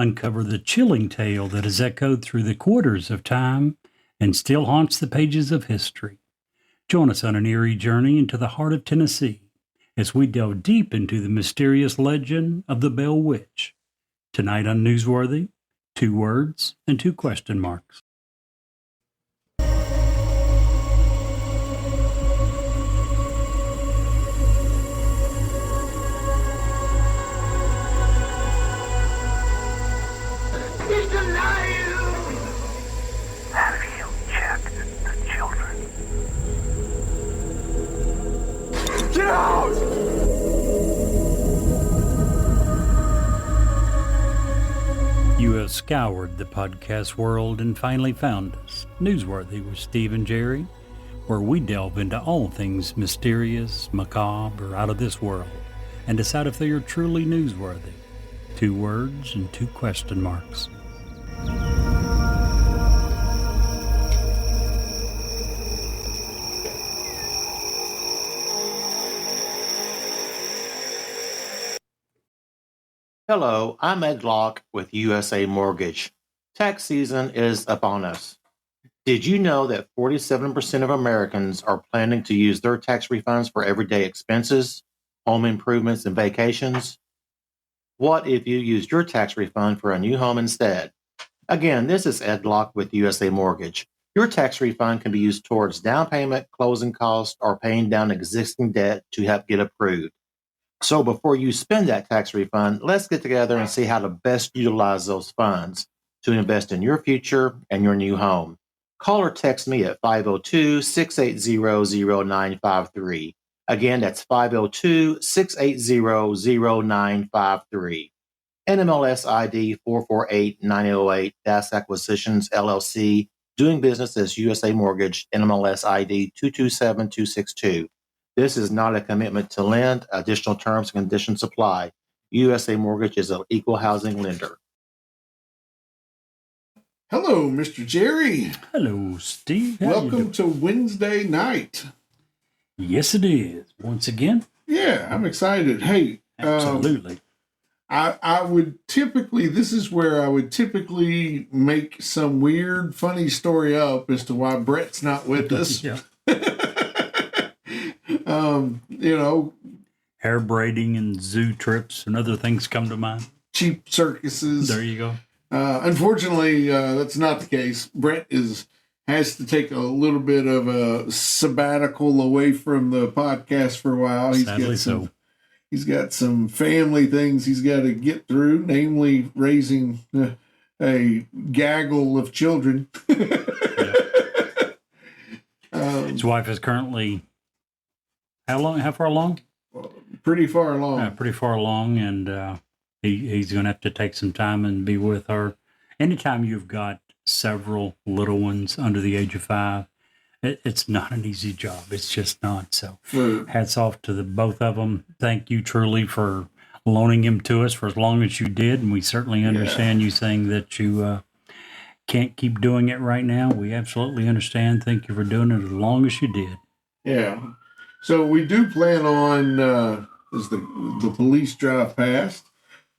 Uncover the chilling tale that has echoed through the quarters of time and still haunts the pages of history. Join us on an eerie journey into the heart of Tennessee as we delve deep into the mysterious legend of the Bell Witch. Tonight on Newsworthy, 2 words and 2 question marks. He's alive! Have you checked the children? Get out! You have scoured the podcast world and finally found us, Newsworthy with Steve and Jerry, where we delve into all things mysterious, macabre, or out of this world, and decide if they are truly newsworthy. 2 words and 2 question marks. Hello, I'm Ed Locke with USA Mortgage. Tax season is upon us. Did you know that 47% of Americans are planning to use their tax refunds for everyday expenses, home improvements, and vacations? What if you used your tax refund for a new home instead? Again, this is Ed Locke with USA Mortgage. Your tax refund can be used towards down payment, closing costs, or paying down existing debt to help get approved. So before you spend that tax refund, let's get together and see how to best utilize those funds to invest in your future and your new home. Call or text me at 502-680-0953. Again, that's 502-680-0953. NMLS ID 448-9008, Das Acquisitions, LLC, doing business as USA Mortgage, NMLS ID 227262. This is not a commitment to lend. Additional terms and conditions apply. USA Mortgage is an equal housing lender. Hello, Mr. Jerry. Hello, Steve. How you Welcome doing? to Wednesday night. Yes, it is. Once again, Yeah, I'm excited. Hey, absolutely. I would typically, this is where I would typically make some weird, funny story up as to why Brett's not with us. Yeah. You know, Hair braiding and zoo trips and other things come to mind. cheap circuses. There you go. Unfortunately, that's not the case. Brett has to take a little bit of a sabbatical away from the podcast for a while. Sadly so. He's got some family things he's got to get through, namely raising a gaggle of children. His wife is currently how far along? Pretty far along. Pretty far along, and he's going to have to take some time and be with her. Anytime you've got several little ones under the age of 5, it's not an easy job. It's just not. So hats off to the both of them. Thank you truly for loaning him to us for as long as you did, and we certainly understand you saying that you can't keep doing it right now. We absolutely understand. Thank you for doing it as long as you did. Yeah. So we do plan on, as the police drive past,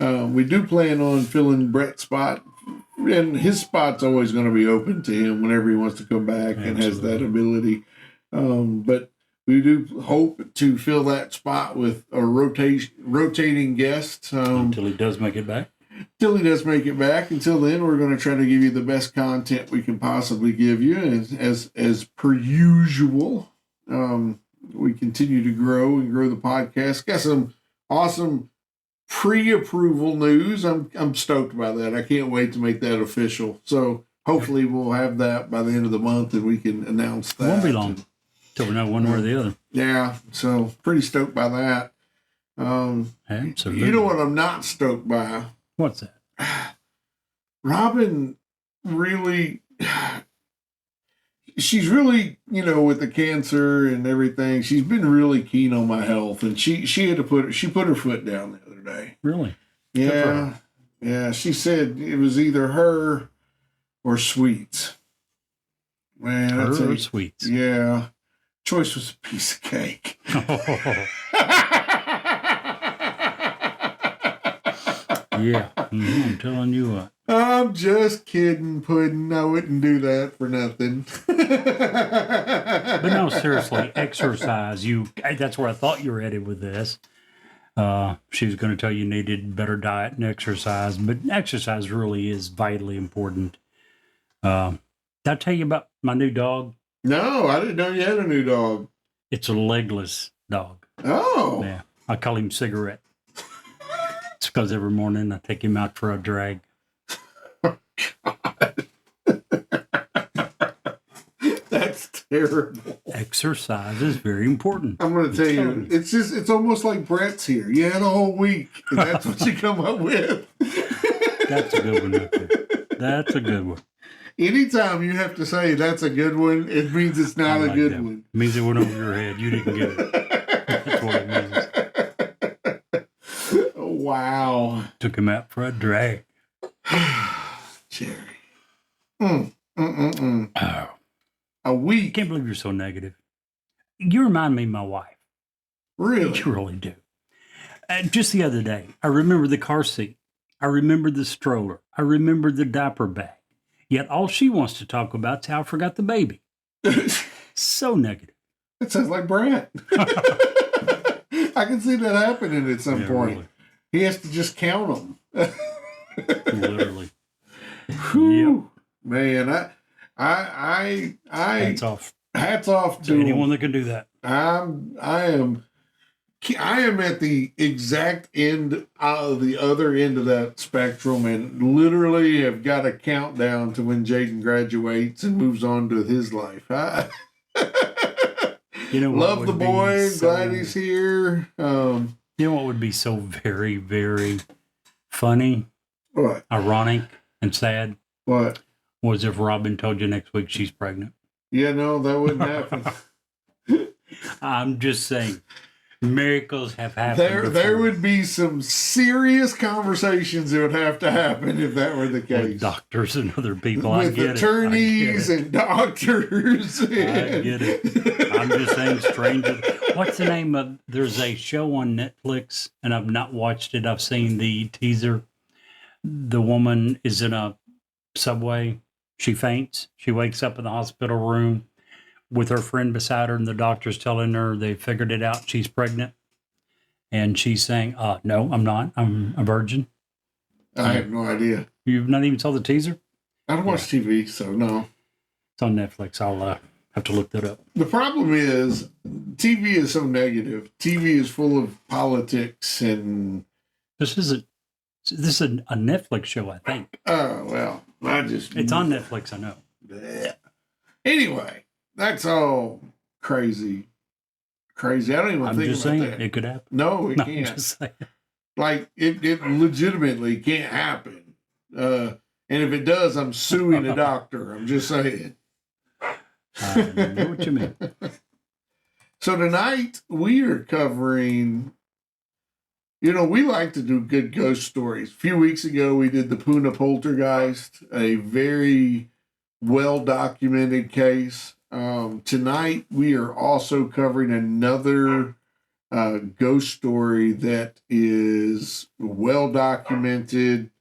we do plan on filling Brett's spot. And his spot's always going to be open to him whenever he wants to come back and has that ability. But we do hope to fill that spot with a rotating guest. Until he does make it back. Till he does make it back. Until then, we're going to try to give you the best content we can possibly give you. And as per usual, we continue to grow the podcast. Got some awesome pre-approval news. I'm stoked by that. I can't wait to make that official. So hopefully we'll have that by the end of the month and we can announce that. It won't be long till we know one way or the other. Yeah, so pretty stoked by that. Absolutely. You know what I'm not stoked by? What's that? Robin really, she's really, with the cancer and everything, she's been really keen on my health, and she had to put her foot down the other day. Really? Yeah. Yeah. She said it was either her or Sweets. Man, Her or Sweets? Yeah. Choice was a piece of cake. Yeah, I'm telling you what. I'm just kidding, Puddin'. I wouldn't do that for nothing. But no, seriously, exercise. That's where I thought you were headed with this. She was going to tell you needed better diet and exercise, but exercise really is vitally important. Did I tell you about my new dog? No, I didn't know you had a new dog. It's a legless dog. Oh. Yeah, I call him Cigarette. It's because every morning I take him out for a drag. That's terrible. Exercise is very important. I'm going to tell telling you, it's almost like Brett's here. You had a whole week, and that's what you come up with. That's a good one. Right there. That's a good one. Anytime you have to say that's a good one, it means it's not I a like good that. one. It means it went over your head. You didn't get it. That's what it means. Wow. Took him out for a drag. Jerry. Oh, A I week? can't believe you're so negative. You remind me of my wife. Really? You really do. Just the other day, I remember the car seat. I remember the stroller. I remember the diaper bag. Yet all she wants to talk about is how I forgot the baby. So negative. It sounds like Brett. I can see that happening at some Yeah, point. really. He has to just count them. Literally. Whew. Man, I Hats off hats off to to anyone that can do that. I am at the exact end of the other end of that spectrum, and literally have got a countdown to when Jaden graduates and moves on to his life. You know what Love would the be boy. so- Glad he's here. You know what would be so very, very funny, What? ironic, and sad What? was if Robin told you next week she's pregnant. Yeah, no, that wouldn't happen. I'm just saying, miracles have happened. There before. would be some serious conversations that would have to happen if that were the With case. doctors and other people. I With get attorneys it. I get it. and doctors. I get it. I'm just saying, stranger. What's the name of? There's a show on Netflix, and I've not watched it. I've seen the teaser. The woman is in a subway. She faints. She wakes up in the hospital room with her friend beside her, and the doctor's telling her they figured it out. She's pregnant. And she's saying, no, I'm not. I'm a virgin. I have no idea. You've not even saw the teaser? I don't watch TV, so no. It's on Netflix. I'll have to look that up. The problem is TV is so negative. TV is full of politics and This is a Netflix show, I think. well, It's on Netflix, I know. Bleh. Anyway, that's all crazy. Crazy. I don't even I'm think just about saying that. it could happen. No, it No, I'm can't. just saying. Like it legitimately can't happen. And if it does, I'm suing a doctor. I'm just saying. I know what you mean. So tonight we are covering. We like to do good ghost stories. A few weeks ago, we did the Puna Poltergeist, a very well documented case. Tonight we are also covering another ghost story that is well documented.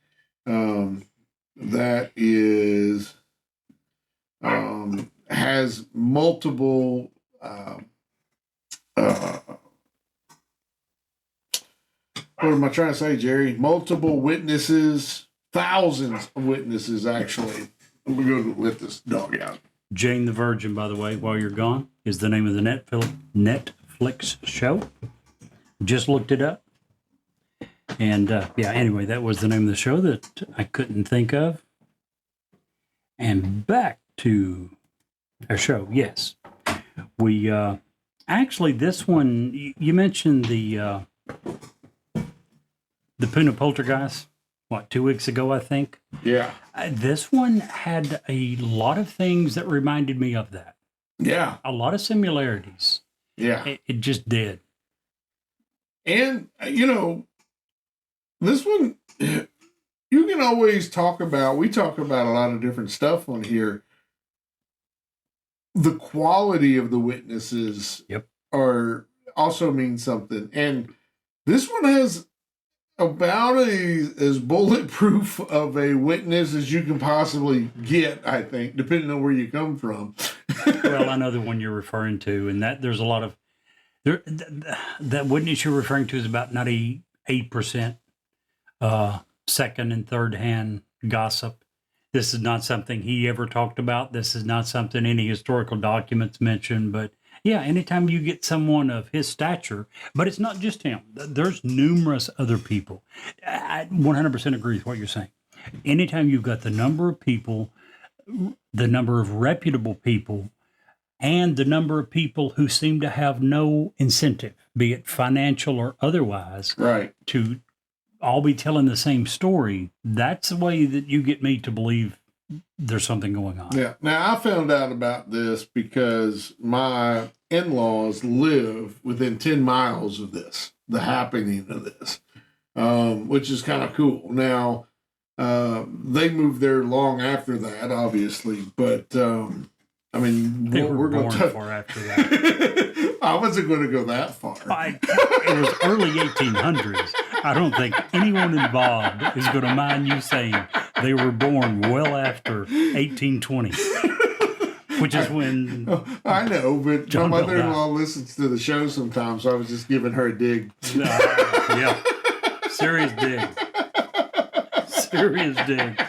That is has multiple what am I trying to say, Jerry? Multiple witnesses, thousands of witnesses actually. I'm going to let this dog out. Jane the Virgin, by the way, while you're gone, is the name of the Netflix show. Just looked it up. And anyway, that was the name of the show that I couldn't think of. And back to our show. Yes. We actually, this one, you mentioned the Puna Poltergeist, 2 weeks ago, I think. Yeah. This one had a lot of things that reminded me of that. Yeah. A lot of similarities. Yeah. It just did. And, this one, you can always we talk about a lot of different stuff on here. The quality of the witnesses Yep. also means something. And this one has about as bulletproof of a witness as you can possibly get, I think, depending on where you come from. Well, I know the one you're referring to, and that there's a lot of that witness you're referring to is about 98% second and third hand gossip. This is not something he ever talked about. This is not something any historical documents mention. But yeah, anytime you get someone of his stature, but it's not just him. There's numerous other people. I 100% agree with what you're saying. Anytime you've got the number of people, the number of reputable people, and the number of people who seem to have no incentive, be it financial or otherwise, Right. to all be telling the same story, that's the way that you get me to believe there's something going on. Yeah. Now, I found out about this because my in-laws live within 10 miles of this, the happening of this, which is kind of cool. Now, they moved there long after that, obviously, but I mean, They were we're going born to. far after that. I wasn't going to go that far. It was early 1800s. I don't think anyone involved is going to mind you saying they were born well after 1820, which is when. I know, but John my Bell mother-in-law listens to the show sometimes, so I was just giving her a dig. Yeah, serious dig. Serious dig.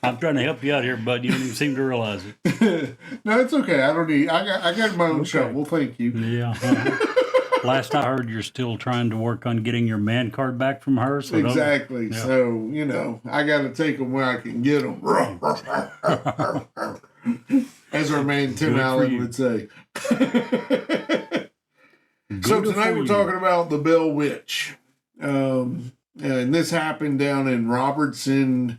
I'm trying to help you out here, bud. You don't even seem to realize it. No, it's okay. I don't need. I got my own Okay. shovel. Thank you. Yeah. Last I heard, you're still trying to work on getting your man card back from her. So don't- Exactly. Yeah. So I got to take them where I can get them. As our man Tim Good for Allen you. would say. So Good tonight for we're you. talking about the Bell Witch, and this happened down in Robertson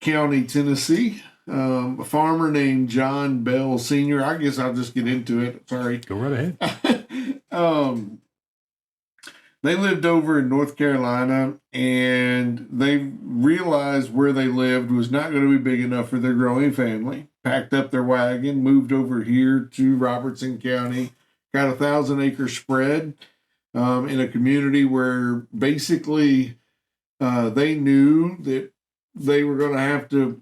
County, Tennessee. A farmer named John Bell Sr. I guess I'll just get into it. Sorry. Go right ahead. They lived over in North Carolina, and they realized where they lived was not going to be big enough for their growing family. Packed up their wagon, moved over here to Robertson County, got 1,000-acre spread in a community where basically they knew that they were going to have to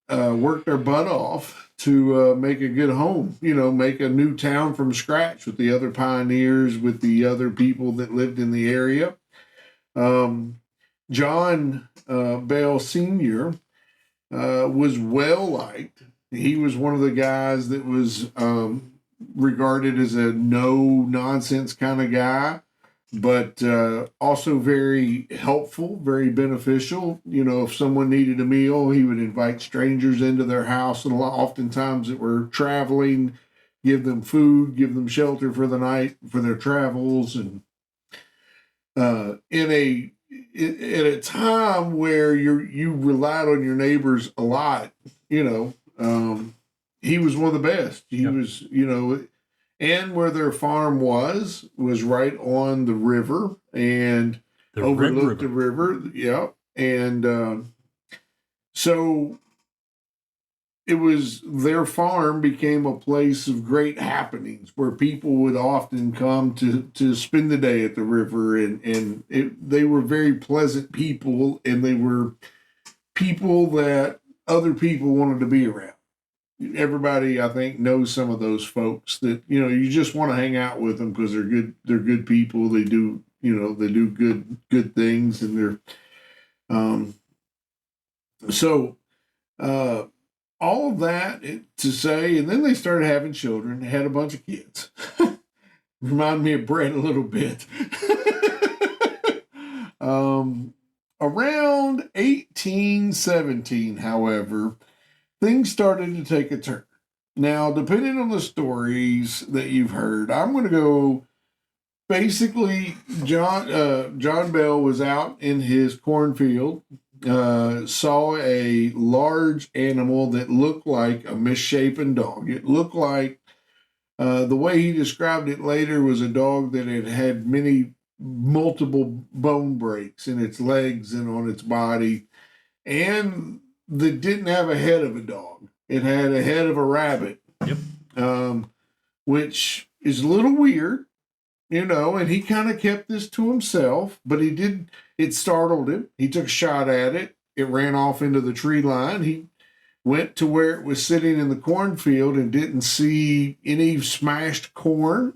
work their butt off to make a good home, make a new town from scratch with the other pioneers, with the other people that lived in the area. John Bell Sr. Was well liked. He was one of the guys that was regarded as a no-nonsense kind of guy, but also very helpful, very beneficial. If someone needed a meal, he would invite strangers into their house, and oftentimes that were traveling, give them food, give them shelter for the night for their travels. And at a time where you relied on your neighbors a lot, he was one of the best. He Yep. was, and where their farm was right on the river and The overlooked Red the River. river. Yeah. And so it was, their farm became a place of great happenings where people would often come to spend the day at the river. And they were very pleasant people, and they were people that other people wanted to be around. Everybody, I think, knows some of those folks that you just want to hang out with them because they're good. They're good people. They do they do good things, and they're so all of that to say. And then they started having children. They had a bunch of kids. Remind me of Brett a little bit. Around 1817, however, things started to take a turn. Now, depending on the stories that you've heard, I'm going to go. Basically, John Bell was out in his cornfield, saw a large animal that looked like a misshapen dog. It looked like, the way he described it later, was a dog that had had multiple bone breaks in its legs and on its body, and that didn't have a head of a dog. It had a head of a rabbit. Yep. Which is a little weird, and he kind of kept this to himself, but it startled him. He took a shot at it. It ran off into the tree line. He went to where it was sitting in the cornfield and didn't see any smashed corn.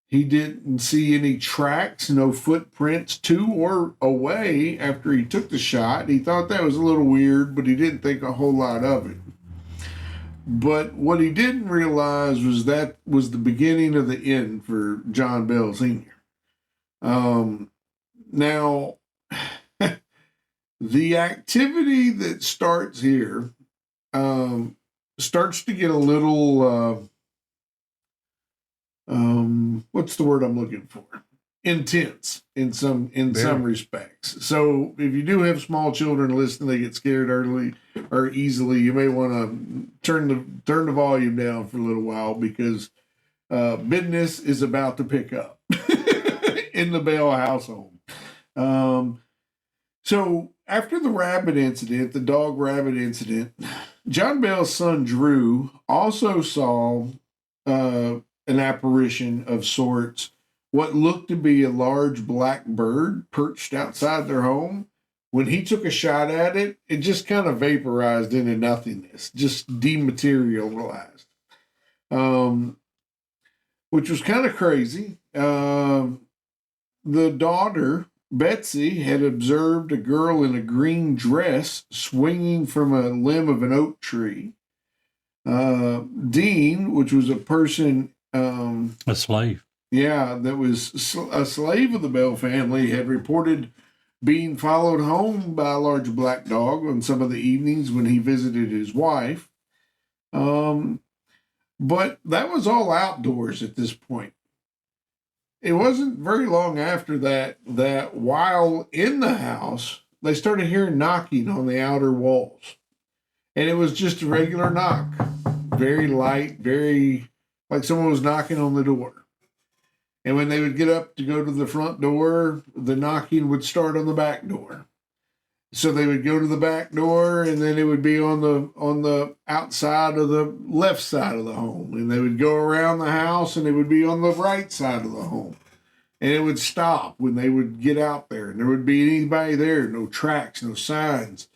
He didn't see any tracks, no footprints to or away after he took the shot. He thought that was a little weird, but he didn't think a whole lot of it. But what he didn't realize was that was the beginning of the end for John Bell Sr. Now, the activity that starts here starts to get a little, what's the word I'm looking for? Intense in some respects. So if you do have small children listening, they get scared early or easily, you may want to turn the volume down for a little while, because business is about to pick up in the Bell household. So after the rabbit incident, the dog rabbit incident, John Bell's son Drew also saw an apparition of sorts, what looked to be a large black bird perched outside their home. When he took a shot at it, it just kind of vaporized into nothingness, just dematerialized, which was kind of crazy. The daughter, Betsy, had observed a girl in a green dress swinging from a limb of an oak tree. Dean, which was a person... a slave. Yeah, that was a slave of the Bell family, had reported being followed home by a large black dog on some of the evenings when he visited his wife. But that was all outdoors at this point. It wasn't very long after that while in the house, they started hearing knocking on the outer walls. And it was just a regular knock. Very light, very like someone was knocking on the door. And when they would get up to go to the front door, the knocking would start on the back door. So they would go to the back door, and then it would be on the outside of the left side of the home. And they would go around the house, and it would be on the right side of the home. And it would stop when they would get out there, and there would be anybody there, no tracks, no signs.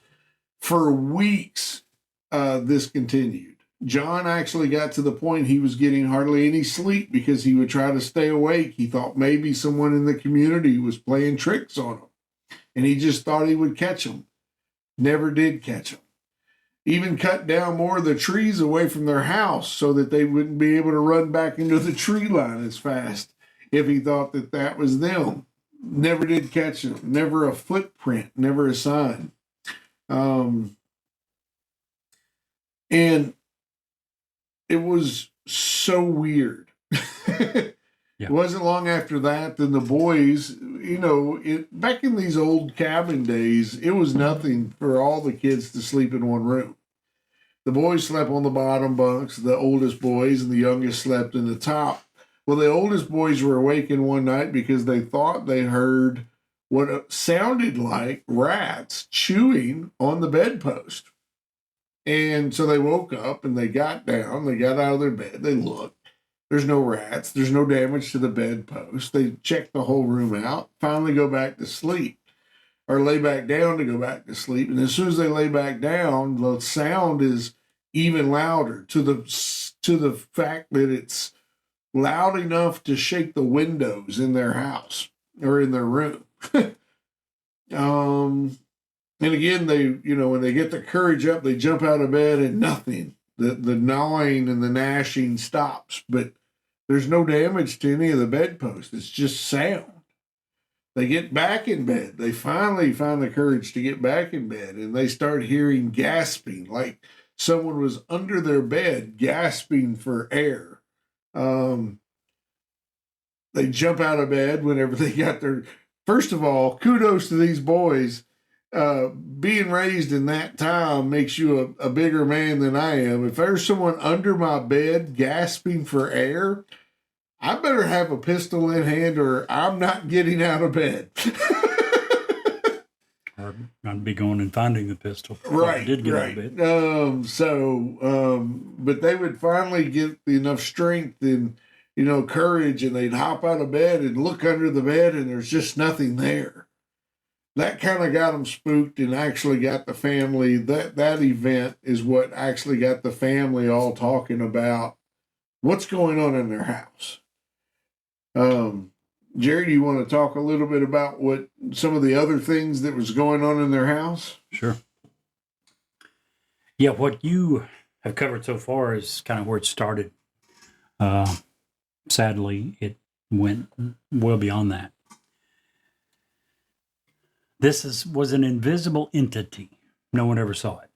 For weeks, this continued. John actually got to the point he was getting hardly any sleep because he would try to stay awake. He thought maybe someone in the community was playing tricks on him, and he just thought he would catch them. Never did catch them. Even cut down more of the trees away from their house so that they wouldn't be able to run back into the tree line as fast if he thought that was them. Never did catch them. Never a footprint, never a sign. And it was so weird. Yeah. It wasn't long after that, then the boys, back in these old cabin days, it was nothing for all the kids to sleep in one room. The boys slept on the bottom bunks, the oldest boys, and the youngest slept in the top. Well, the oldest boys were awakened one night because they thought they heard what sounded like rats chewing on the bedpost. And so they woke up and they got down, they got out of their bed, they looked. There's no rats, there's no damage to the bedpost. They checked the whole room out, finally go back to sleep, or lay back down to go back to sleep. And as soon as they lay back down, the sound is even louder to the fact that it's loud enough to shake the windows in their house or in their room. And again, they, when they get the courage up, they jump out of bed and nothing. The gnawing and the gnashing stops, but there's no damage to any of the bedposts. It's just sound. They get back in bed. They finally find the courage to get back in bed, and they start hearing gasping, like someone was under their bed gasping for air. They jump out of bed whenever they got their... First of all, kudos to these boys. Being raised in that time makes you a bigger man than I am. If there's someone under my bed gasping for air, I better have a pistol in hand or I'm not getting out of bed. Or I'd be going and finding the pistol. Right, I did get right. out of bed. But they would finally get enough strength and courage, and they'd hop out of bed and look under the bed and there's just nothing there. That kind of got them spooked and actually got the family, that event is what actually got the family all talking about what's going on in their house. Jerry, do you want to talk a little bit about what some of the other things that was going on in their house? Sure. Yeah, what you have covered so far is kind of where it started. Sadly, it went well beyond that. This was an invisible entity. No one ever saw it.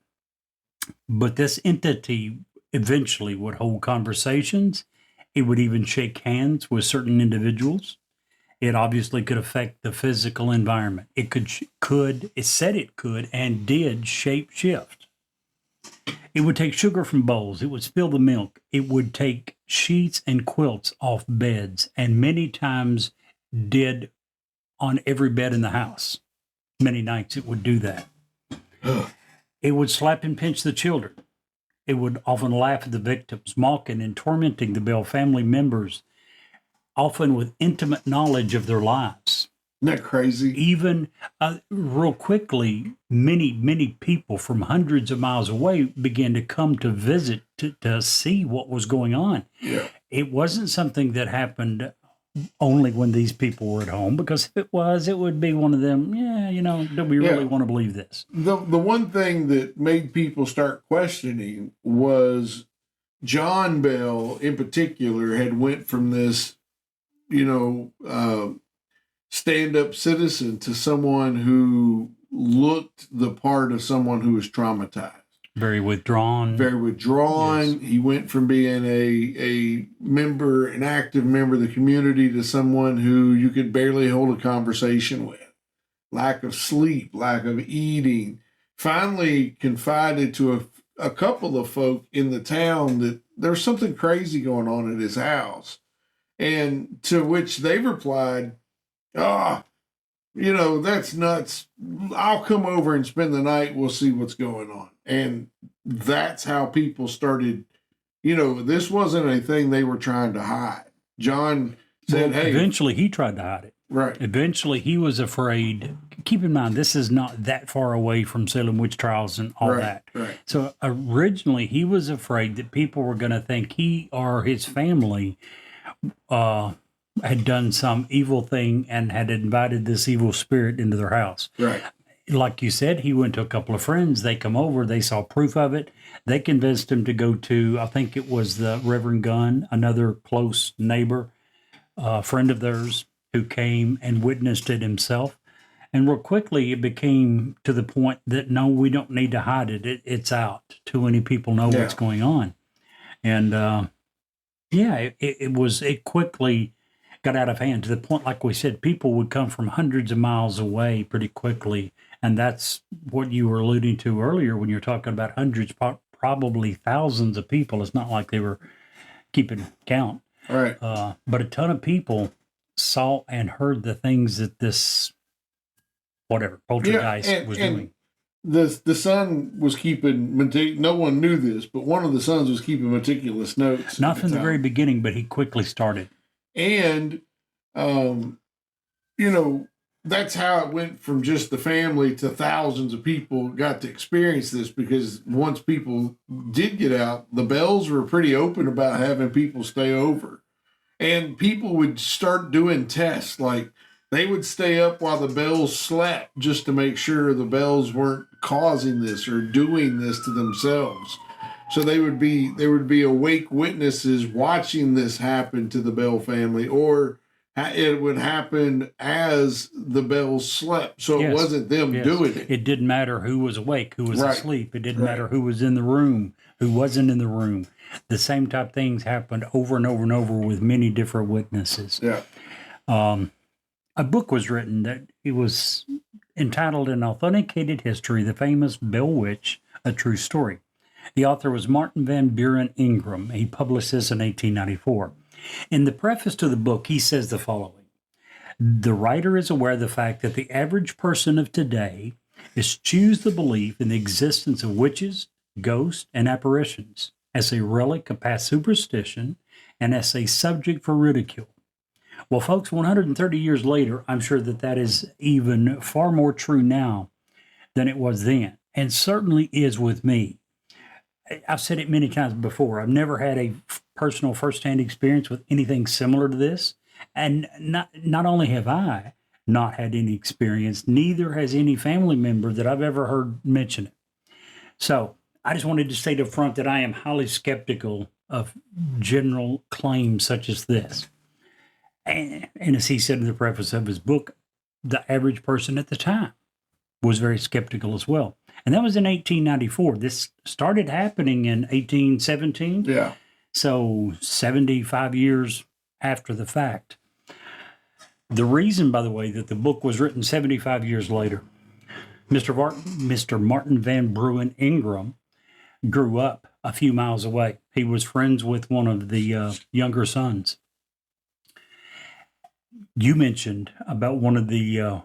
But this entity eventually would hold conversations. It would even shake hands with certain individuals. It obviously could affect the physical environment. It it said it could and did shape shift. It would take sugar from bowls. It would spill the milk. It would take sheets and quilts off beds, and many times did on every bed in the house. Many nights it would do that. It would slap and pinch the children. It would often laugh at the victims, mocking and tormenting the Bell family members, often with intimate knowledge of their lives. Isn't that crazy? Even real quickly, many people from hundreds of miles away began to come to visit to see what was going on. Yeah. It wasn't something that happened only when these people were at home, because if it was, it would be one of them, do we really want to believe this? The one thing that made people start questioning was John Bell in particular had went from this, stand-up citizen to someone who looked the part of someone who was traumatized. Very withdrawn. Yes. He went from being a member, an active member of the community, to someone who you could barely hold a conversation with. Lack of sleep, lack of eating. Finally confided to a couple of folk in the town that there's something crazy going on at his house. And to which they replied, that's nuts. I'll come over and spend the night. We'll see what's going on. And that's how people started, this wasn't a thing they were trying to hide. John said, hey. Eventually he tried to hide it. Right. Eventually he was afraid. Keep in mind, this is not that far away from Salem witch trials and all that. Right. So originally he was afraid that people were going to think he or his family had done some evil thing and had invited this evil spirit into their house. Right. Like you said, he went to a couple of friends. They come over. They saw proof of it. They convinced him to go to, I think it was the Reverend Gunn, another close neighbor, friend of theirs, who came and witnessed it himself. And real quickly, it became to the point that, no, we don't need to hide it. It's out. Too many people know what's going on. And, it quickly got out of hand to the point, like we said, people would come from hundreds of miles away pretty quickly. And that's what you were alluding to earlier when you're talking about hundreds, probably thousands of people. It's not like they were keeping count. Right. But a ton of people saw and heard the things that this, poltergeist was doing. The son was keeping, no one knew this, but one of the sons was keeping meticulous notes. Not from the very beginning, but he quickly started. And, that's how it went from just the family to thousands of people got to experience this, because once people did get out, the Bells were pretty open about having people stay over. And people would start doing tests, like they would stay up while the Bells slept just to make sure the Bells weren't causing this or doing this to themselves. So they would be awake witnesses watching this happen to the Bell family, or it would happen as the Bells slept. So it wasn't them doing it. It didn't matter who was awake, who was asleep. It didn't matter who was in the room, who wasn't in the room. The same type things happened over and over and over with many different witnesses. Yeah. A book was written that it was entitled An Authenticated History, The Famous Bell Witch, A True Story. The author was Martin Van Buren Ingram. He published this in 1894. In the preface to the book, he says the following: the writer is aware of the fact that the average person of today eschews the belief in the existence of witches, ghosts, and apparitions as a relic of past superstition and as a subject for ridicule. Well, folks, 130 years later, I'm sure that that is even far more true now than it was then, and certainly is with me. I've said it many times before. I've never had a personal firsthand experience with anything similar to this. And not only have I not had any experience, neither has any family member that I've ever heard mention it. So I just wanted to state up front that I am highly skeptical of general claims such as this. And as he said in the preface of his book, the average person at the time was very skeptical as well. And that was in 1894. This started happening in 1817. Yeah. So 75 years after the fact. The reason, by the way, that the book was written 75 years later, Mr. Martin Van Bruin Ingram grew up a few miles away. He was friends with one of the younger sons. You mentioned about one of the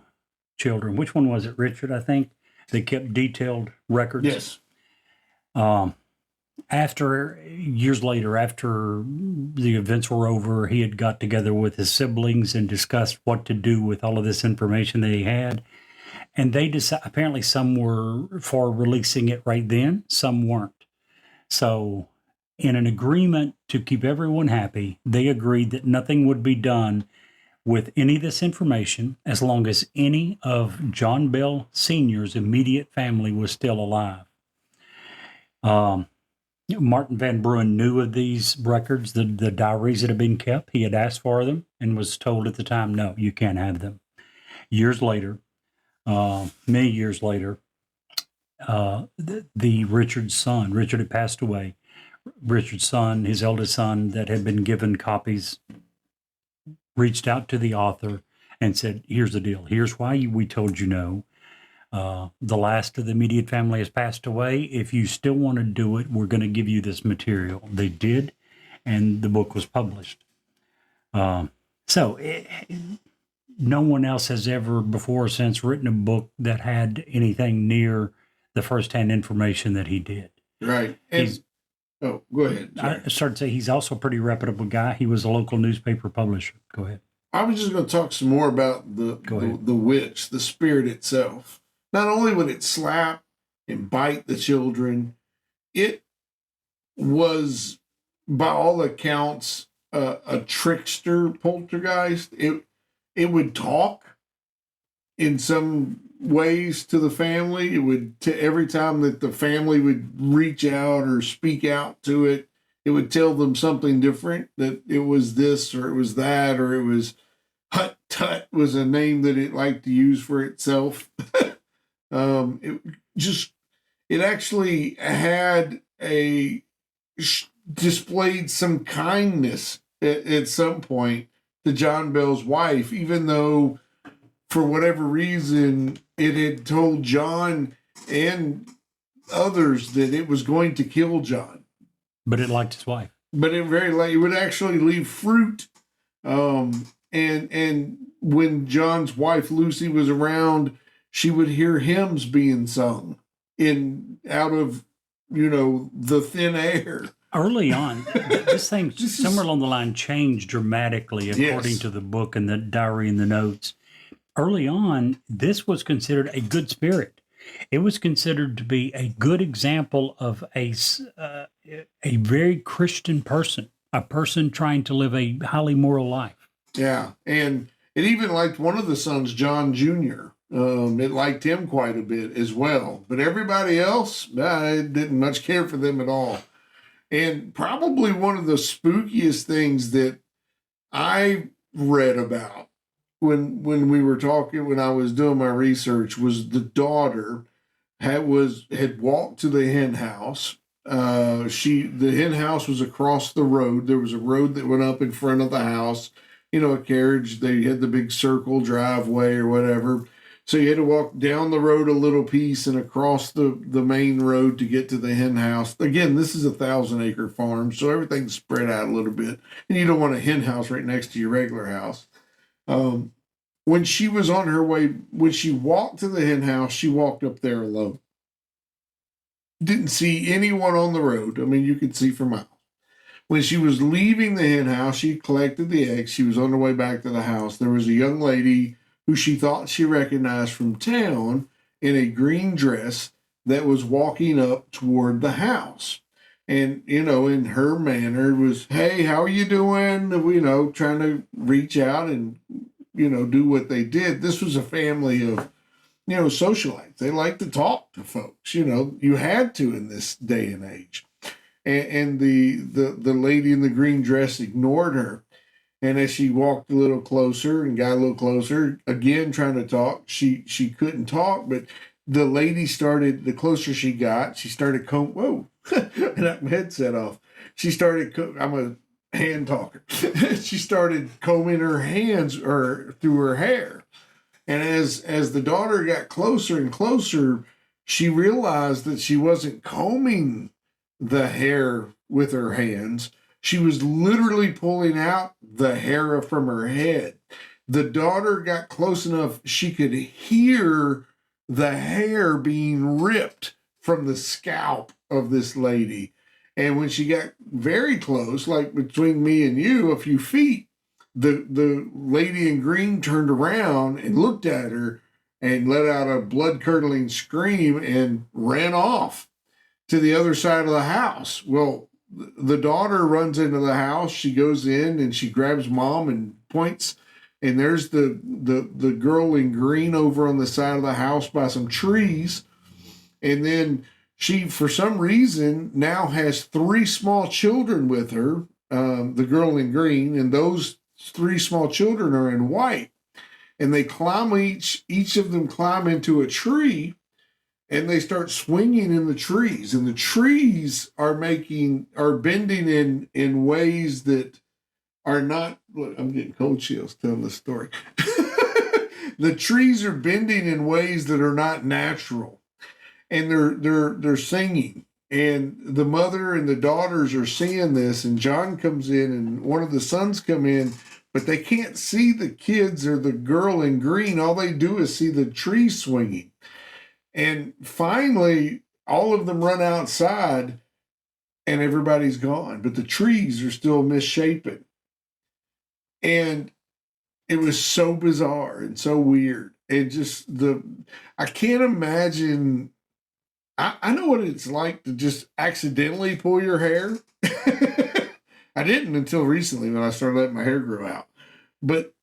children. Which one was it? Richard, I think. They kept detailed records. Yes. Years later, after the events were over, he had got together with his siblings and discussed what to do with all of this information that he had. And they decided, apparently some were for releasing it right then, some weren't. So in an agreement to keep everyone happy, they agreed that nothing would be done with any of this information as long as any of John Bell Sr.'s immediate family was still alive. Martin Van Bruin knew of these records, the diaries that had been kept. He had asked for them and was told at the time, no, you can't have them. Years later, many years later, Richard had passed away. Richard's son, his eldest son that had been given copies, reached out to the author and said, here's the deal. Here's why we told you no. The last of the immediate family has passed away. If you still want to do it, we're going to give you this material. They did, and the book was published. No one else has ever before or since written a book that had anything near the firsthand information that he did. Right. Go ahead. Sorry. I started to say he's also a pretty reputable guy. He was a local newspaper publisher. Go ahead. I was just going to talk some more about the witch, the spirit itself. Not only would it slap and bite the children, it was, by all accounts, a trickster poltergeist. It would talk in some ways to the family. It would, every time that the family would reach out or speak out to it, it would tell them something different, that it was this or it was that, or it was Hut Tut was a name that it liked to use for itself. It actually had displayed some kindness at some point to John Bell's wife, even though for whatever reason it had told John and others that it was going to kill John. But it liked his wife. But it would actually leave fruit. And when John's wife Lucy was around, she would hear hymns being sung out of, the thin air. Early on, this thing somewhere along the line changed dramatically according to the book and the diary and the notes. Early on, this was considered a good spirit. It was considered to be a good example of a very Christian person, a person trying to live a highly moral life. Yeah, and it even liked one of the sons, John Jr. It liked him quite a bit as well. But everybody else, it didn't much care for them at all. And probably one of the spookiest things that I read about when we were talking, when I was doing my research, was the daughter had walked to the hen house. The hen house was across the road. There was a road that went up in front of the house. A carriage, they had the big circle driveway or whatever. So you had to walk down the road a little piece and across the main road to get to the hen house. Again, this is a 1,000-acre farm, so everything's spread out a little bit. And you don't want a hen house right next to your regular house. When she was on her way, when she walked to the hen house, she walked up there alone. Didn't see anyone on the road. I mean, you could see for miles. When she was leaving the hen house, she collected the eggs. She was on her way back to the house. There was a young lady who she thought she recognized from town in a green dress that was walking up toward the house. And, in her manner was, hey, how are you doing? Trying to reach out and, do what they did. This was a family of, socialites. They like to talk to folks. You had to in this day and age. And the lady in the green dress ignored her. And as she walked a little closer and got a little closer, again trying to talk, she couldn't talk. But the lady started, the closer she got, she started whoa, I knocked my headset off. She started, I'm a hand talker. She started combing her hands through her hair. And as the daughter got closer and closer, she realized that she wasn't combing the hair with her hands. She was literally pulling out the hair from her head. The daughter got close enough she could hear the hair being ripped from the scalp of this lady. And when she got very close, like between me and you, a few feet, the lady in green turned around and looked at her and let out a blood-curdling scream and ran off to the other side of the house. Well, the daughter runs into the house. She goes in and she grabs mom and points, and there's the girl in green over on the side of the house by some trees. And then she, for some reason, now has 3 small children with her, the girl in green, and those 3 small children are in white. And they climb, each of them climb into a tree, and they start swinging in the trees. And the trees are bending in ways that are not, look, I'm getting cold chills telling this story. The trees are bending in ways that are not natural. And they're singing. And the mother and the daughters are seeing this, and John comes in, and one of the sons come in, but they can't see the kids or the girl in green. All they do is see the tree swinging. And finally, all of them run outside, and everybody's gone, but the trees are still misshapen. And it was so bizarre and so weird. And just I can't imagine. I know what it's like to just accidentally pull your hair. I didn't until recently when I started letting my hair grow out. But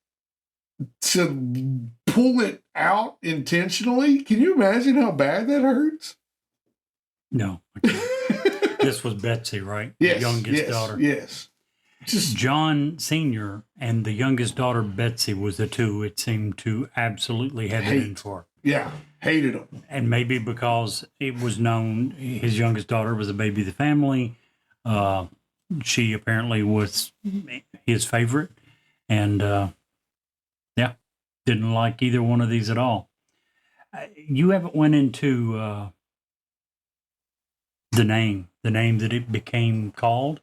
to pull it out intentionally, can you imagine how bad that hurts? No. I can't. This was Betsy, right? Yes, the youngest daughter. Yes. Just John Sr. and the youngest daughter, Betsy, was the two it seemed to absolutely have it in for. Yeah, hated them. And maybe because it was known his youngest daughter was the baby of the family, she apparently was his favorite. And, didn't like either one of these at all. You haven't went into the name that it became called.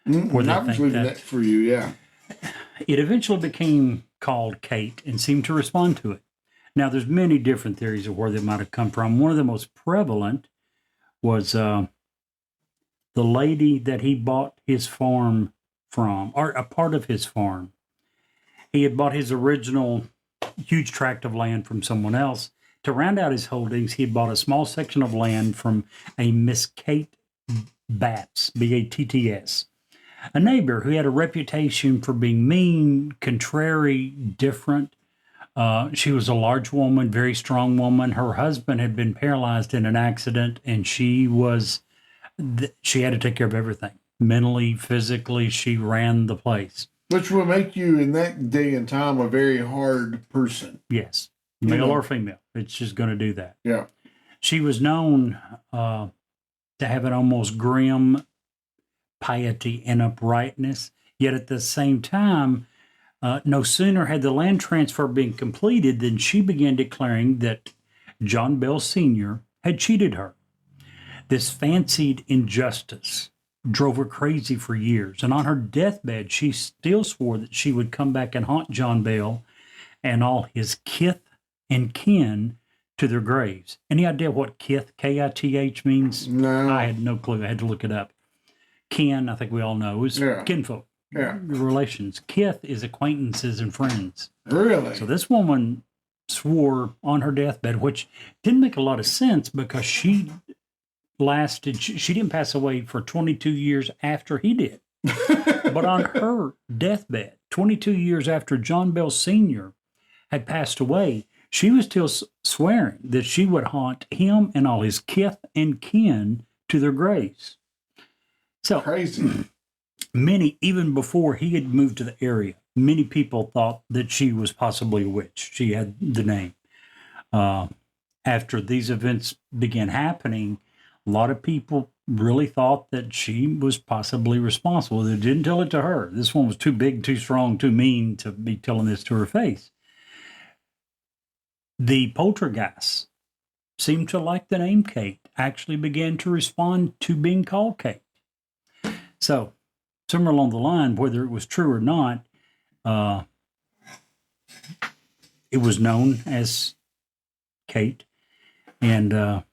Or I was leaving that for you, yeah. It eventually became called Kate and seemed to respond to it. Now, there's many different theories of where they might have come from. One of the most prevalent was the lady that he bought his farm from, or a part of his farm. He had bought his original huge tract of land from someone else. To round out his holdings, he had bought a small section of land from a Miss Kate Batts, B-A-T-T-S, a neighbor who had a reputation for being mean, contrary, different. She was a large woman, very strong woman. Her husband had been paralyzed in an accident, and she had to take care of everything. Mentally, physically, she ran the place. Which will make you, in that day and time, a very hard person. Yes, male or female. It's just going to do that. Yeah. She was known to have an almost grim piety and uprightness, yet at the same time, no sooner had the land transfer been completed than she began declaring that John Bell Sr. had cheated her. This fancied injustice drove her crazy for years, and on her deathbed, she still swore that she would come back and haunt John Bell and all his kith and kin to their graves. Any idea what kith, K-I-T-H, means? No. I had no clue. I had to look it up. kin, I think we all know, is Yeah. kinfolk. Yeah. Relations. Kith is acquaintances and friends. Really? So this woman swore on her deathbed, which didn't make a lot of sense because she didn't pass away for 22 years after he did. But on her deathbed, 22 years after John Bell Sr. had passed away, she was still swearing that she would haunt him and all his kith and kin to their graves. So Crazy. many, even before he had moved to the area, many people thought that she was possibly a witch. She had the name. After these events began happening, a lot of people really thought that she was possibly responsible. They didn't tell it to her. This one was too big, too strong, too mean to be telling this to her face. The poltergeists seemed to like the name Kate, actually began to respond to being called Kate. So, somewhere along the line, whether it was true or not, it was known as Kate, and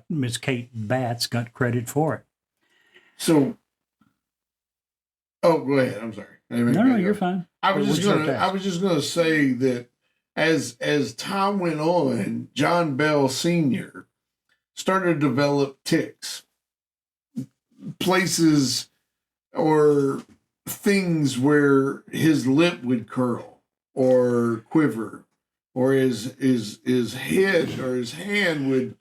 Miss Kate Batts got credit for it. So, go ahead. I'm sorry. No, you're fine. I was What's your just gonna say that as time went on, John Bell Sr. started to develop tics, places or things where his lip would curl or quiver, or his head or his hand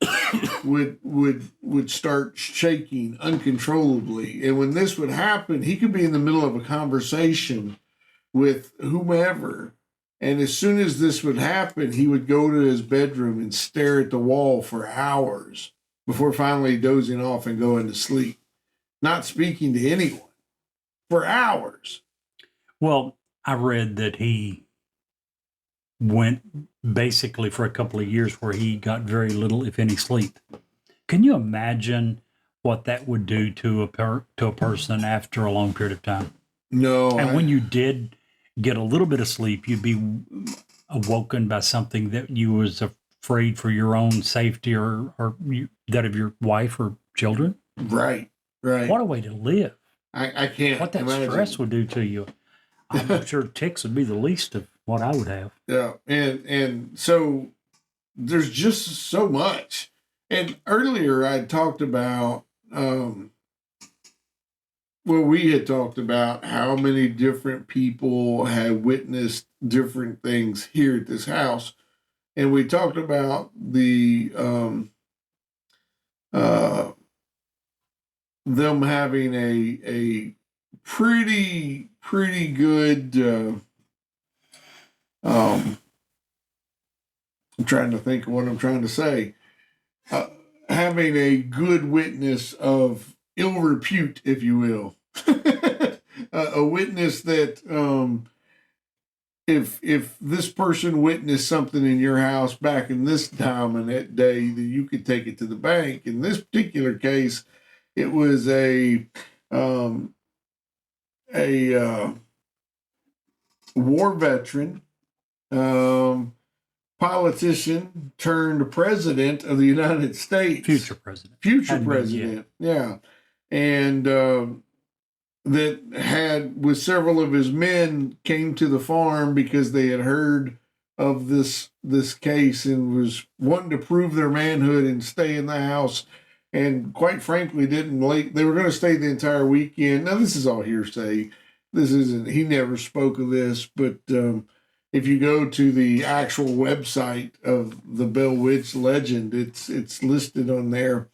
would start shaking uncontrollably. And when this would happen, he could be in the middle of a conversation with whomever, and as soon as this would happen, he would go to his bedroom and stare at the wall for hours before finally dozing off and going to sleep, not speaking to anyone for hours. Well, I read that he went basically for a couple of years where he got very little, if any, sleep. Can you imagine what that would do to a person after a long period of time? No. And when you did get a little bit of sleep, you'd be awoken by something that you was afraid for your own safety or that of your wife or children. Right. What a way to live. I can't. What that imagine. stress would do to you. I'm sure tics would be the least of what I would have. Yeah, and so there's just so much. And earlier I talked about, we had talked about how many different people had witnessed different things here at this house, and we talked about the them having a pretty good. I'm trying to think of what I'm trying to say. Having a good witness of ill repute, if you will, a witness that if this person witnessed something in your house back in this time and that day, then you could take it to the bank. In this particular case, it was a war veteran, politician turned president of the United States. Future president. Future president, yeah. And that had, with several of his men, came to the farm because they had heard of this case and was wanting to prove their manhood and stay in the house. And quite frankly, they were going to stay the entire weekend. Now, this is all hearsay. He never spoke of this, but if you go to the actual website of the Bell Witch legend, it's listed on there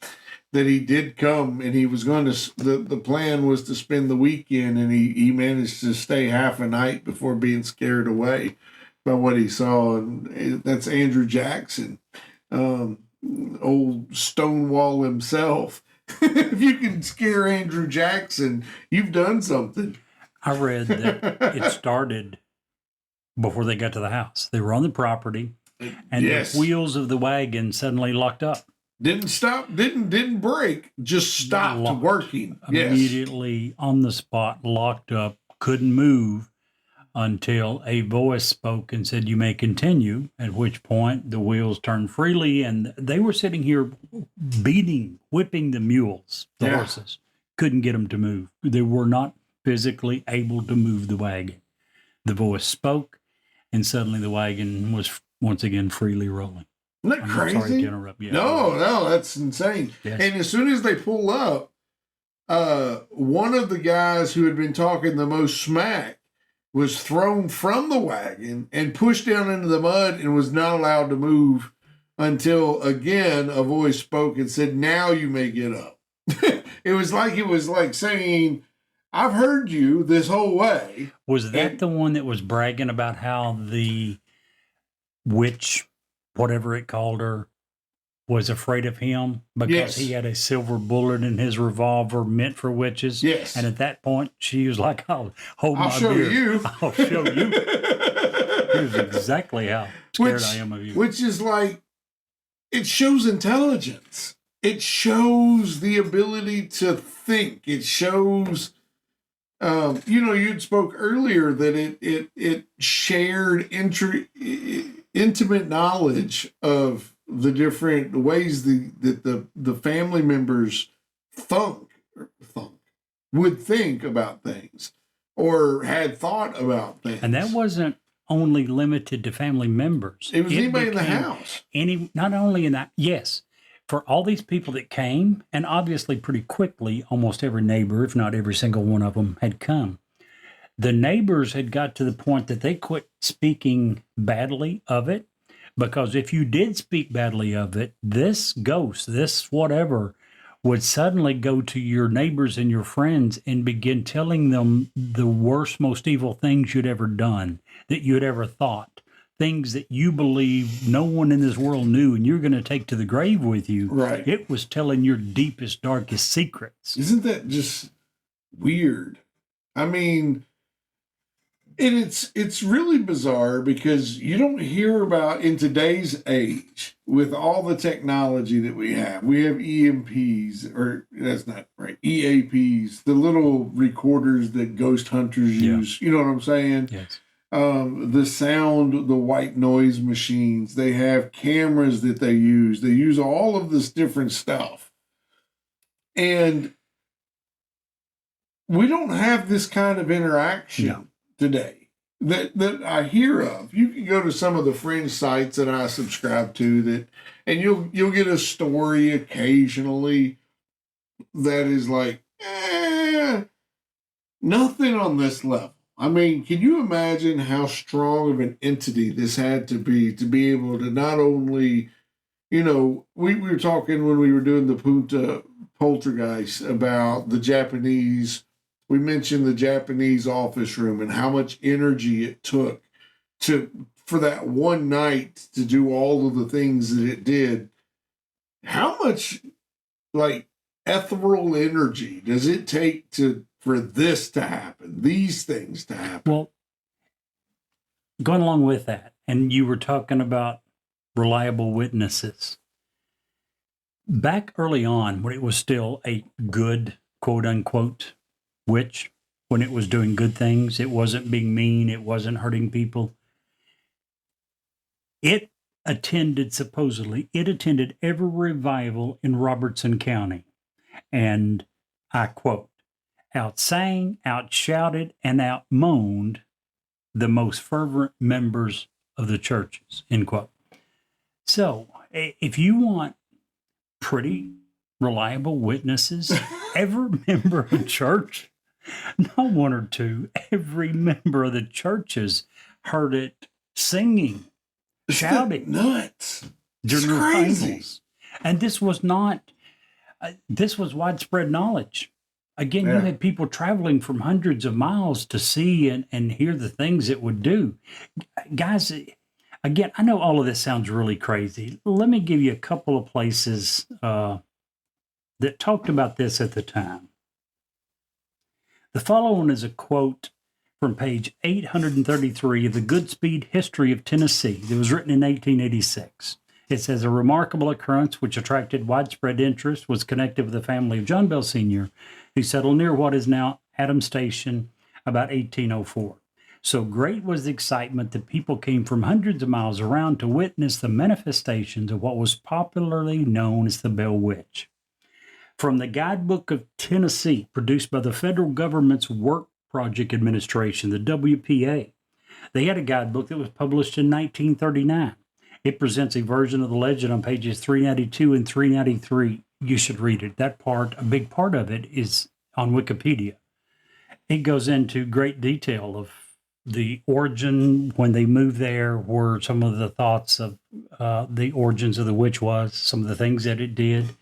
that he did come, and he was going to, the plan was to spend the weekend, and he managed to stay half a night before being scared away by what he saw. And that's Andrew Jackson, old Stonewall himself. If you can scare Andrew Jackson, you've done something. I read that it started before they got to the house. They were on the property, and Yes. the wheels of the wagon suddenly locked up. Didn't stop, didn't break, just stopped Locked. working. Yes. Immediately on the spot, locked up, couldn't move until a voice spoke and said, "You may continue," at which point the wheels turned freely, and they were sitting here whipping the mules, the Yeah. horses, couldn't get them to move. They were not physically able to move the wagon. The voice spoke, and suddenly the wagon was once again freely rolling. Isn't that I'm crazy? sorry to interrupt you. No, that's insane. Yes. And as soon as they pull up, one of the guys who had been talking the most smack was thrown from the wagon and pushed down into the mud and was not allowed to move until again a voice spoke and said, "Now you may get up." It was like saying, "I've heard you this whole way." Was that And- the one that was bragging about how the witch, whatever it called her, was afraid of him because Yes. he had a silver bullet in his revolver meant for witches? Yes. And at that point, she was like, "I'll hold I'll my show beer. you. I'll show you." Here's exactly how scared I am of you. Which is like, it shows intelligence. It shows the ability to think. It shows, you'd spoke earlier that it shared intimate knowledge of the different ways that the family members would think about things or had thought about things. And that wasn't only limited to family members. It was anybody in the became house. Not only in that, yes, for all these people that came, and obviously pretty quickly, almost every neighbor, if not every single one of them, had come. The neighbors had got to the point that they quit speaking badly of it, because if you did speak badly of it, this ghost, this whatever, would suddenly go to your neighbors and your friends and begin telling them the worst, most evil things you'd ever done, that you'd ever thought, things that you believe no one in this world knew and you're going to take to the grave with you. Right. It was telling your deepest, darkest secrets. Isn't that just weird? I mean, and it's really bizarre because you don't hear about in today's age with all the technology that we have. We have EMPs, or that's not right, EAPs, the little recorders that ghost hunters Yeah. use. You know what I'm saying? Yes. The sound, the white noise machines, they have cameras that they use. They use all of this different stuff. And we don't have this kind of interaction No. today that I hear of. You can go to some of the fringe sites that I subscribe to and you'll get a story occasionally that is like, nothing on this level. I mean, can you imagine how strong of an entity this had to be able to not only, we were talking when we were doing the Punta Poltergeist about the Japanese. We mentioned the Japanese office room and how much energy it took for that one night to do all of the things that it did. How much ethereal energy does it take for this to happen, these things to happen? Well, going along with that, and you were talking about reliable witnesses. Back early on, when it was still a good, quote unquote, witch, when it was doing good things, it wasn't being mean, it wasn't hurting people. It attended every revival in Robertson County. And I quote, outsang, outshouted, and outmoaned the most fervent members of the churches, end quote. So if you want pretty reliable witnesses, every member of church, not one or two, every member of the churches heard it singing, shouting Nuts. during It's crazy. revivals. And this was not, this was widespread knowledge. Again, Yeah. you had people traveling from hundreds of miles to see and hear the things it would do. Guys, again, I know all of this sounds really crazy. Let me give you a couple of places that talked about this at the time. The following is a quote from page 833 of the Goodspeed History of Tennessee that was written in 1886. It says, a remarkable occurrence which attracted widespread interest was connected with the family of John Bell Sr., who settled near what is now Adams Station about 1804. So great was the excitement that people came from hundreds of miles around to witness the manifestations of what was popularly known as the Bell Witch. From the Guidebook of Tennessee, produced by the federal government's Work Project Administration, the WPA. They had a guidebook that was published in 1939. It presents a version of the legend on pages 392 and 393. You should read it. That part, a big part of it, is on Wikipedia. It goes into great detail of the origin, when they moved there, were some of the thoughts of the origins of the witch was, some of the things that it did.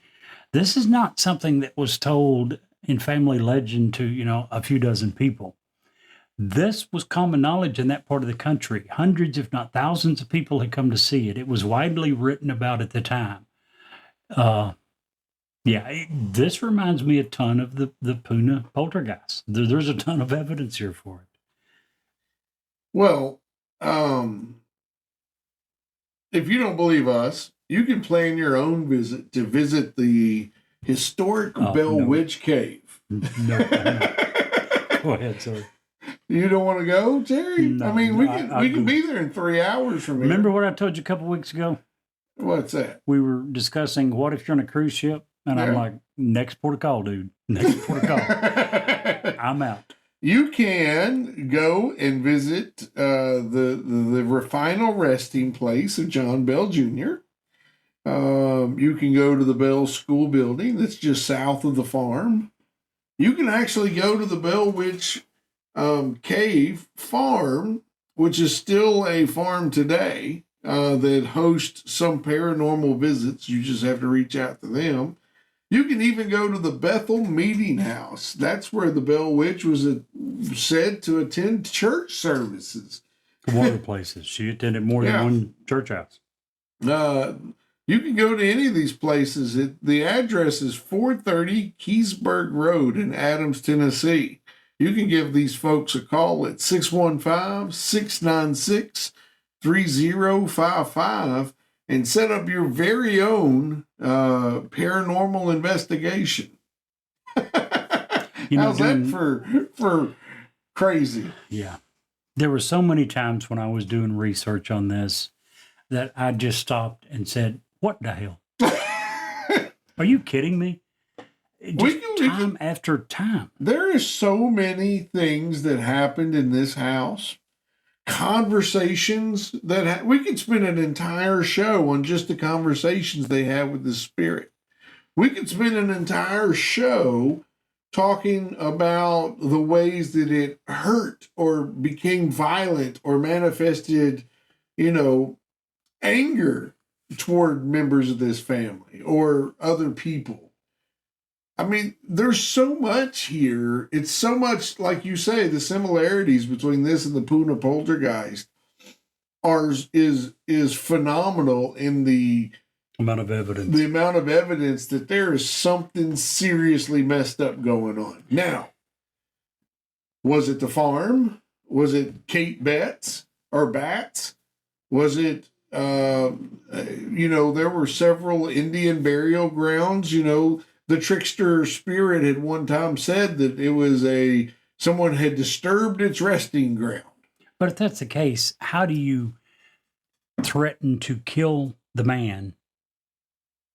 This is not something that was told in family legend to, a few dozen people. This was common knowledge in that part of the country. Hundreds, if not thousands, of people had come to see it. It was widely written about at the time. This reminds me a ton of the Puna poltergeist. There's a ton of evidence here for it. Well, if you don't believe us, you can plan your own visit to visit the historic Bell Witch Cave. No. Go ahead, sir. You don't want to go, Jerry? No, I mean, we can be there in 3 hours from here. Remember what I told you a couple weeks ago? What's that? We were discussing what if you're on a cruise ship, and I'm like, next port of call, dude. Next port of call. I'm out. You can go and visit the final resting place of John Bell Jr. You can go to the Bell School building that's just south of the farm. You can actually go to the Bell Witch Cave farm, which is still a farm today that hosts some paranormal visits. You just have to reach out to them. You can even go to the Bethel Meeting House. That's where the Bell Witch was said to attend church services. One of the places. She attended more than one church house. You can go to any of these places. The address is 430 Keysburg Road in Adams, Tennessee. You can give these folks a call at 615-696-3055 and set up your very own paranormal investigation. How's that for crazy? Yeah. There were so many times when I was doing research on this that I just stopped and said, what the hell? Are you kidding me? Time after time. There is so many things that happened in this house. Conversations that we could spend an entire show on just the conversations they had with the spirit. We could spend an entire show talking about the ways that it hurt or became violent or manifested, anger toward members of this family or other people. I mean, there's so much here. It's so much, like you say, the similarities between this and the Puna poltergeist is phenomenal in the amount of evidence. The amount of evidence that there is something seriously messed up going on. Now, was it the farm? Was it Kate Betts or Bats? Was it, there were several Indian burial grounds, The trickster spirit had one time said that it was someone had disturbed its resting ground. But if that's the case, how do you threaten to kill the man,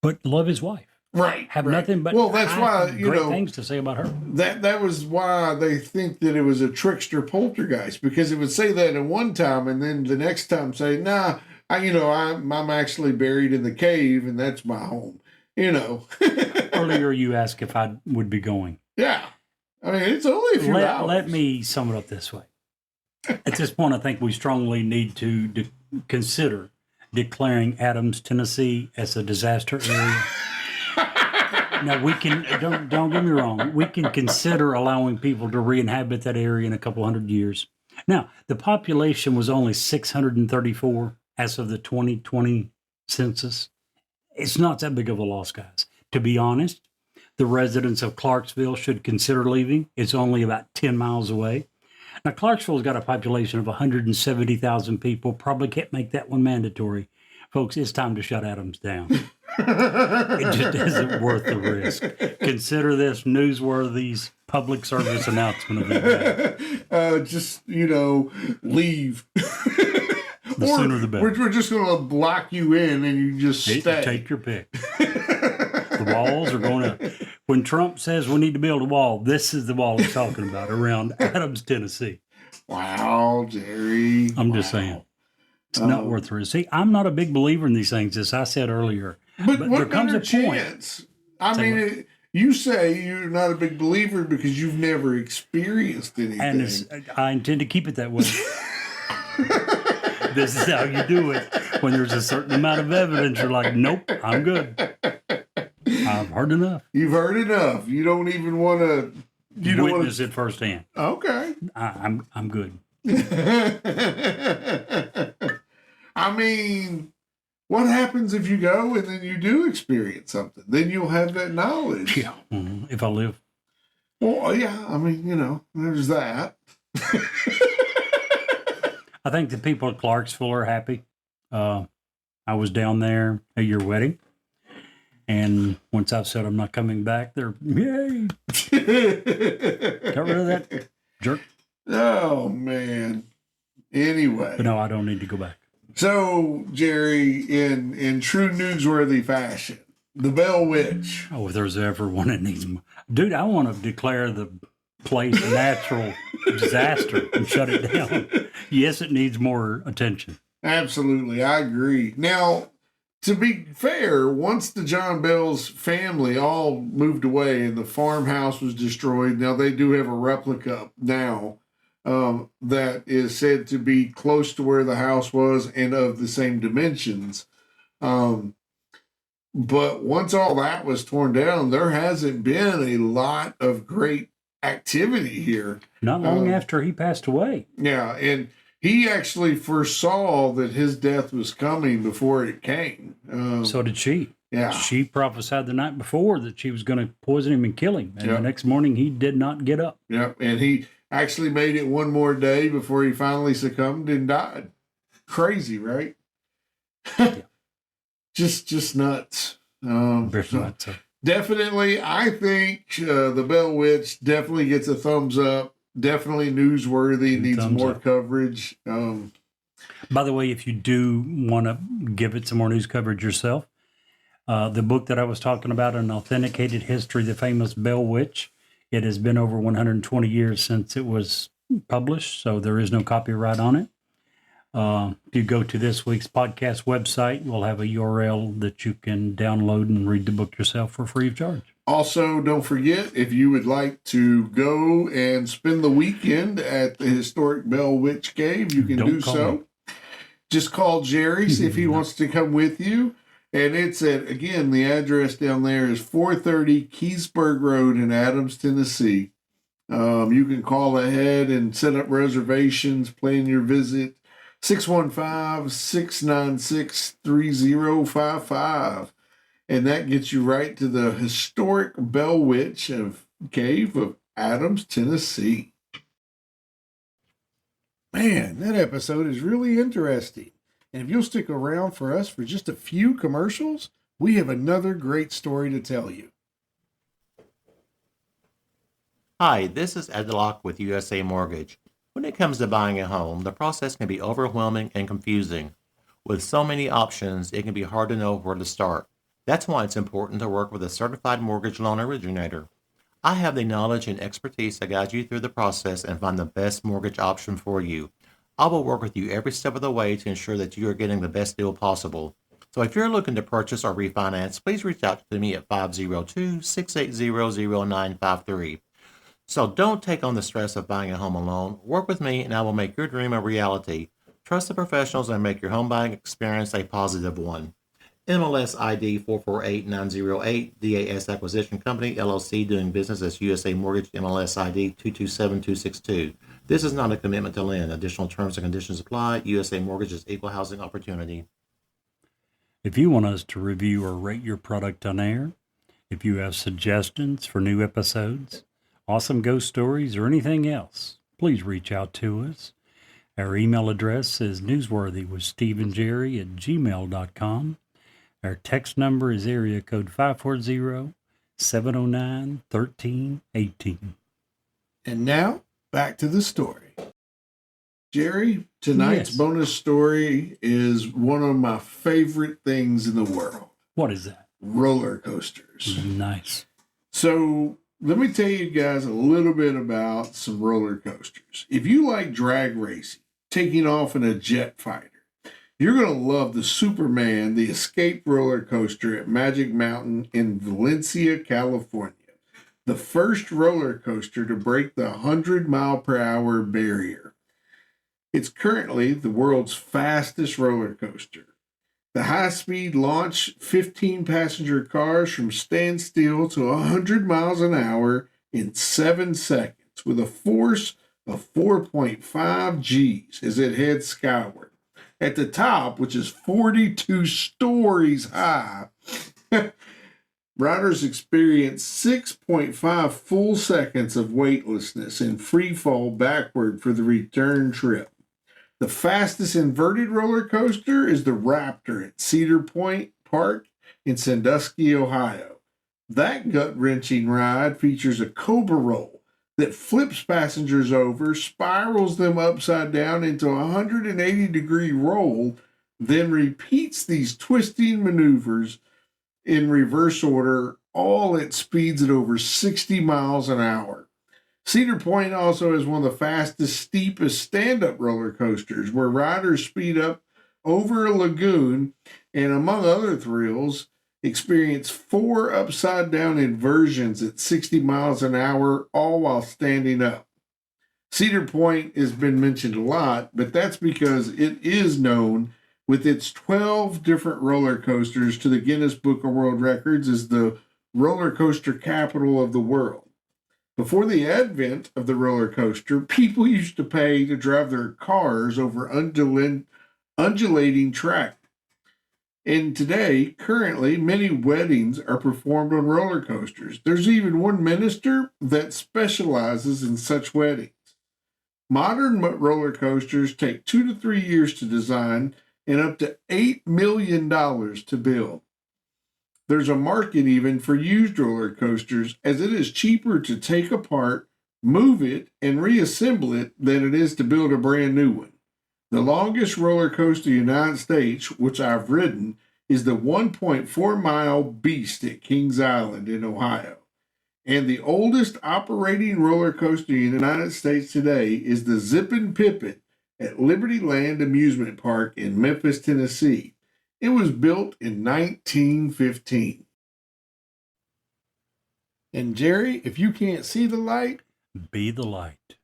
but love his wife? Right. Have nothing but that's why, great things to say about her. That was why they think that it was a trickster poltergeist, because it would say that at one time and then the next time say, nah, I'm actually buried in the cave and that's my home. Earlier you asked if I would be going. Yeah. I mean, it's only a few hours. Let me sum it up this way. At this point, I think we strongly need to consider declaring Adams, Tennessee as a disaster area. Now, we can, don't get me wrong, we can consider allowing people to re-inhabit that area in a couple hundred years. Now, the population was only 634 as of the 2020 census. It's not that big of a loss, guys. To be honest, the residents of Clarksville should consider leaving. It's only about 10 miles away. Now, Clarksville's got a population of 170,000 people. Probably can't make that one mandatory. Folks, it's time to shut Adams down. It just isn't worth the risk. Consider this newsworthy public service announcement of the day. Leave. The sooner the better. We're just going to block you in and you just stay. Take your pick. The walls are going up. When Trump says we need to build a wall, this is the wall he's talking about around Adams, Tennessee. Wow, Jerry. I'm just saying. It's not worth the risk. See, I'm not a big believer in these things, as I said earlier. But there what comes better a point. chance? I mean, you say you're not a big believer because you've never experienced anything. And I intend to keep it that way. This is how you do it. When there's a certain amount of evidence, you're like, nope, I'm good. I've heard enough. You've heard enough. You don't even want to. You don't want Witness it firsthand. Okay. I'm good. I mean, what happens if you go and then you do experience something? Then you'll have that knowledge. Yeah, if I live. Well, yeah. I mean, there's that. I think the people at Clarksville are happy. I was down there at your wedding, and once I've said I'm not coming back, they're yay. Got rid of that jerk. Oh man. Anyway, But no, I don't need to go back. so Jerry, in true newsworthy fashion, the Bell Witch. Oh, if there's ever one that needs, dude, I want to declare the place a natural disaster and shut it down. Yes, it needs more attention. Absolutely, I agree. Now, to be fair, once the John Bell's family all moved away and the farmhouse was destroyed, now they do have a replica now that is said to be close to where the house was and of the same dimensions. But once all that was torn down, there hasn't been a lot of great activity here. Not long after he passed away. Yeah, and he actually foresaw that his death was coming before it came. So did she. Yeah. She prophesied the night before that she was going to poison him and kill him. And the next morning, he did not get up. Yep, and he actually made it one more day before he finally succumbed and died. Crazy, right? Just nuts. Very much so. Definitely, I think the Bell Witch definitely gets a thumbs up. Definitely newsworthy. Needs Thumbs more up. coverage. By the way, if you do want to give it some more news coverage yourself, the book that I was talking about, An Authenticated History of the Famous Bell Witch, it has been over 120 years since it was published, so there is no copyright on it. If you go to this week's podcast website, we'll have a URL that you can download and read the book yourself for free of charge. Also, don't forget, if you would like to go and spend the weekend at the historic Bell Witch Cave, you can Don't do call so. me. Just call Jerry, see if he wants to come with you. And it's again, the address down there is 430 Keysburg Road in Adams, Tennessee. You can call ahead and set up reservations, plan your visit, 615-696-3055. And that gets you right to the historic Bell Witch Cave of Adams, Tennessee. Man, that episode is really interesting. And if you'll stick around for us for just a few commercials, we have another great story to tell you. Hi, this is Ed Locke with USA Mortgage. When it comes to buying a home, the process can be overwhelming and confusing. With so many options, it can be hard to know where to start. That's why it's important to work with a certified mortgage loan originator. I have the knowledge and expertise to guide you through the process and find the best mortgage option for you. I will work with you every step of the way to ensure that you are getting the best deal possible. So if you're looking to purchase or refinance, please reach out to me at 502-680-0953. So don't take on the stress of buying a home alone. Work with me and I will make your dream a reality. Trust the professionals and make your home buying experience a positive one. MLS ID 448908, DAS Acquisition Company, LLC, doing business as USA Mortgage, MLS ID 227262. This is not a commitment to lend. Additional terms and conditions apply. USA Mortgage is equal housing opportunity. If you want us to review or rate your product on air, if you have suggestions for new episodes, awesome ghost stories, or anything else, please reach out to us. Our email address is newsworthyWithSteveandJerry@gmail.com. Our text number is area code 540-709-1318. And now, back to the story. Jerry, tonight's Yes. bonus story is one of my favorite things in the world. What is that? Roller coasters. Nice. So let me tell you guys a little bit about some roller coasters. If you like drag racing, taking off in a jet fighter, you're going to love the Superman, the Escape roller coaster at Magic Mountain in Valencia, California. The first roller coaster to break the 100-mile-per-hour barrier. It's currently the world's fastest roller coaster. The high-speed launch 15-passenger cars from standstill to 100 miles an hour in 7 seconds with a force of 4.5 Gs as it heads skyward. At the top, which is 42 stories high, riders experience 6.5 full seconds of weightlessness and free fall backward for the return trip. The fastest inverted roller coaster is the Raptor at Cedar Point Park in Sandusky, Ohio. That gut-wrenching ride features a cobra roll that flips passengers over, spirals them upside down into a 180-degree roll, then repeats these twisting maneuvers in reverse order, all at speeds at over 60 miles an hour. Cedar Point also has one of the fastest, steepest stand-up roller coasters, where riders speed up over a lagoon and, among other thrills, experience 4 upside-down inversions at 60 miles an hour, all while standing up. Cedar Point has been mentioned a lot, but that's because it is known with its 12 different roller coasters to the Guinness Book of World Records as the roller coaster capital of the world. Before the advent of the roller coaster, people used to pay to drive their cars over undulating track. And today, currently, many weddings are performed on roller coasters. There's even one minister that specializes in such weddings. Modern roller coasters take 2 to 3 years to design and up to $8 million to build. There's a market even for used roller coasters, as it is cheaper to take apart, move it, and reassemble it than it is to build a brand new one. The longest roller coaster in the United States, which I've ridden, is the 1.4-mile Beast at Kings Island in Ohio. And the oldest operating roller coaster in the United States today is the Zippin' Pippin at Liberty Land Amusement Park in Memphis, Tennessee. It was built in 1915. And Jerry, if you can't see the light, Be the light.